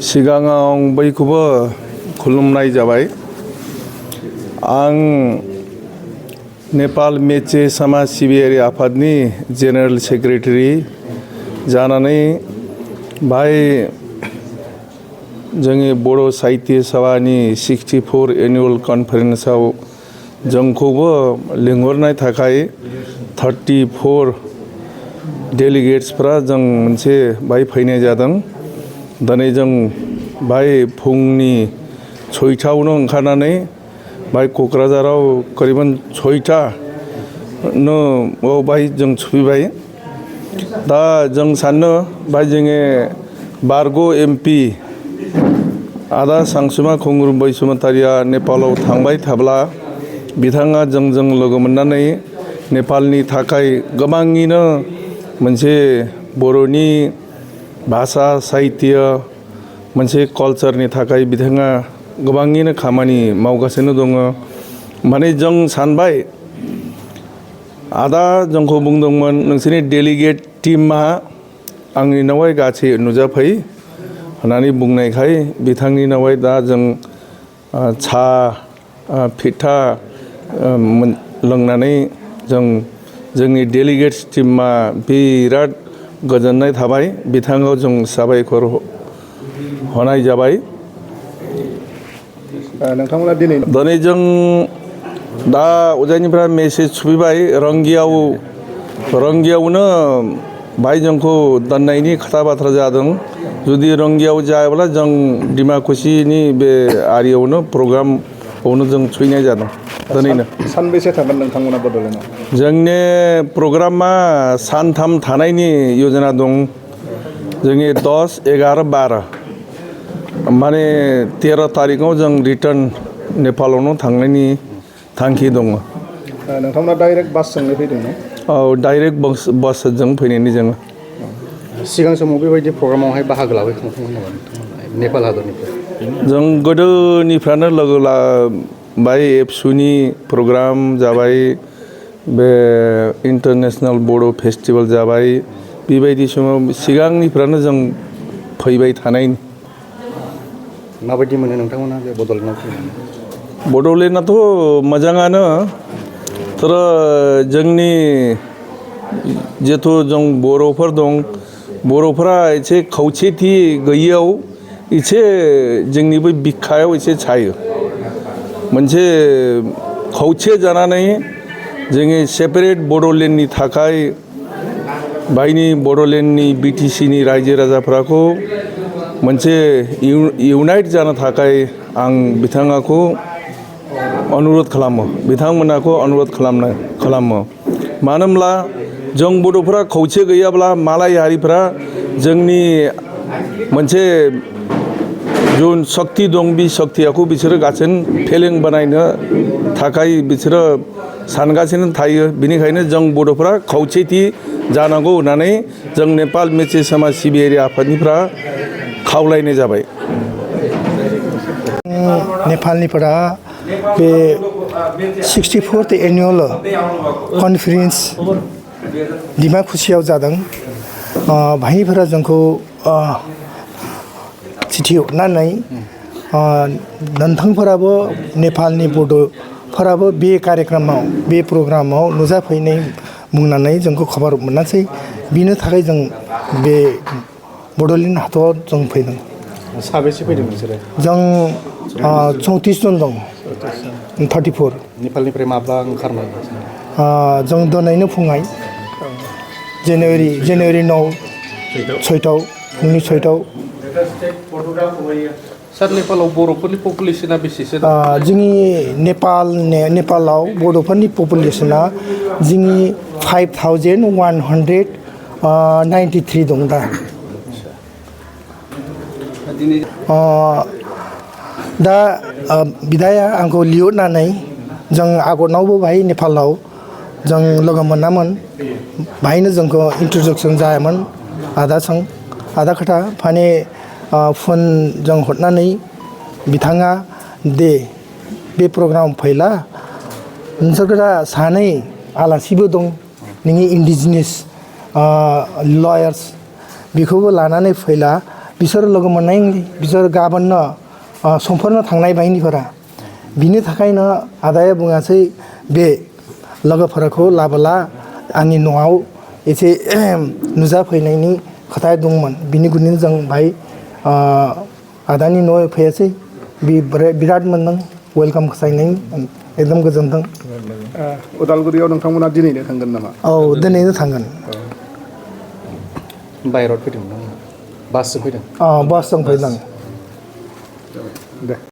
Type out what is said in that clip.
सिगाङाव बयखौबो खुलुमनाय जाबाय। आं नेपाल मेचे समाज सिबियारि आफादनि जेनेरेल सेक्रेटारि जानानै बाय जोंनि बर' साहित्य सभानि 64 एनुअल कन्फारेन्सआव जोंखौबो लिंहरनाय थाखाय 34 डेलिगेट्सफ्रा जों मोनसे बाय फैनाय जादों। दिनै जों बाय फुंनि 6टायावनो ओंखारनानै बाय क'क्राझाराव करिबन 6टा बाय जों सफैबाय। दा जों सानो बाय जोङो बारग' MP आदा सानसुमा खुंगुर बैसुमतारिया नेपालाव थांबाय थाब्ला बिथाङा जोंजों लोगो मोननानै नेपालनि थाखाय गोबाङैनो मोनसे बर'नि भाषा साहित्य मोनसे कल्चारनि थाखाय बिथाङा गोबाङैनो खामानि मावगासिनो दङ। माने जों सानबाय आदा जोंखौ बुंदोंमोन नोंसोरनि डेलिगेट टीमा आंनि नावहाय गासै नुजाफै होननानै बुंनायखाय बिथांनि नावहाय दा जों सा फिथा लोंनानै जोंनि डेलिगेट्स टीमा बिराद गोजोननाय थाबाय। बिथाङाव जों साबायखर होनाय जाबाय। नोंथांमोना दिनै जों दा उजानिफ्राय मेसेज सफैबाय रंगियावनो बाय जोंखौ दोननायनि खोथा बाथ्रा जादों। जुदि रंगियाव जायाब्ला जों डिमाकुसिनि बे आरियावनो प्रग्रामावनो जों सैनाय जादों। दिनैनो सानबेसे थागोन नोंथांमोना बड'लेण्डआव? जोंनि प्रग्रामा सानथाम थानायनि यजना दं। जोंनि 10, 11, 12 माने 13 तारिखआव जों रिटार्न नेपालावनो थांनायनि थांखि दङ। नोंथांमोना डाइरेक्ट बासजोंनो फैदों ना? औ डाइरेक्ट बासजों फैनायनि जोङो। सिगां समाव बेबायदि प्रग्रामावहाय बाहागो लाबोखांबायमोन नामा नोंथांमोना नेपाल हादरनिफ्राय? जों गोदोनिफ्रायनो लोगो बाय एबसुनि प्रग्राम जाबाय, बे इन्टारनेशनेल बर' फेस्टिभेल जाबाय। बेबायदि समाव सिगांनिफ्रायनो जों फैबाय थानाय। माबायदि मोनो नोंथांमोना बे बड'लेण्डआव फैनानै? बड'लेण्डआथ' मोजाङानो। जोंनि जिथु जों बर'फोर दं, बर'फोरा एसे खौसेथि गैयियाव एसे जोंनि बै बिखायाव एसे सायो। मोनसे खौसे जानानै जोंनि सेपारेट बड'लेण्डनि थाखाय बायनि बड'लेण्डनि BTCनि रायजो राजाफोरखौ मोनसे इउनाइट जानो थाखाय आं बिथांखौ अनुरद खालामो, बिथांमोनखौ अनुरद खालामो। मानो होनब्ला जों बर'फोरा खौसे गैयाब्ला मालाय हारिफ्रा जोंनि मोनसे जुन सक्ति दं, बे सक्तिखौ बिसोरो गासिन फेलें बानायनो थाखाय बिसोरो सानगासिनो थायो। बेनिखायनो जों बर'फोरा खौसेथि जानांगौ होननानै जों नेपाल मेचे समाज सिबियारि आफादनिफ्राय खावलायनाय जाबाय। नेपालनिफोरा बे 64th एनुअल कन्फारेन्स डिमाकुसियाव जादों। भाइफोरा जोंखौ चिठी हरनानै नोंथांफोराबो नेपालनि बड'फोराबो बे कार्यक्रमाव बे प्रग्रामाव नुजाफैनाय बुंनानै जोंखौ खबर मोनासै। बिनि थाखाय जों बे बड'लेण्ड हादराव जों फैदों। साबेसे फैदों नोंसोरो? जों 34 जन दं। 34 नेपालनिफ्राय माब्ला ओंखारनाय? जों दिनैनो फुङाव जानुवारि 9 6टायाव फुंनि 6टायाव। सार नेपालाव बर'फोरनि पपुलेसना बेसेसो दं? जोंनि नेपालाव बर'फोरनि पपुलेसना जोंनि 5193 दं दा। दा बिदाया आंखौ लिंहरनानै जों आगोलावबो बाहाय नेपालाव जों लोगो मोनामोन। बाहायनो जोंखौ इन्ट्रडक्सन जायामोन आदा खोथा माने फन जों हरनानै बिथाङा दे बे प्रग्राम फैला नोंसोरहा सानै आलासिबो दं नोंनि इन्डिजिनियास लयार्स बेखौबो लानानै फैला बिसोर लोगो मोननायनि बिसोर गाबोननो समफोरनो थांनाय बायदिफोरा बिनि थाखायनो आदाया बुङासै बे लोगोफोरखौ लाबोला आंनि न'आव एसे नुजाफैनायनि खोथा दंमोन बिनि गुनैनो जों बाहाय आदानि न'आव फैयासै बिराद मोनदों वेलकाम खालामनाय एकदम गोजोनदों उदालगुरियाव नोंथांमोना दिनैनो थांगोन नामा औ दिनैनो थांगोन बायह्राव फैदों बासजों फैदों बासजों फैदों दे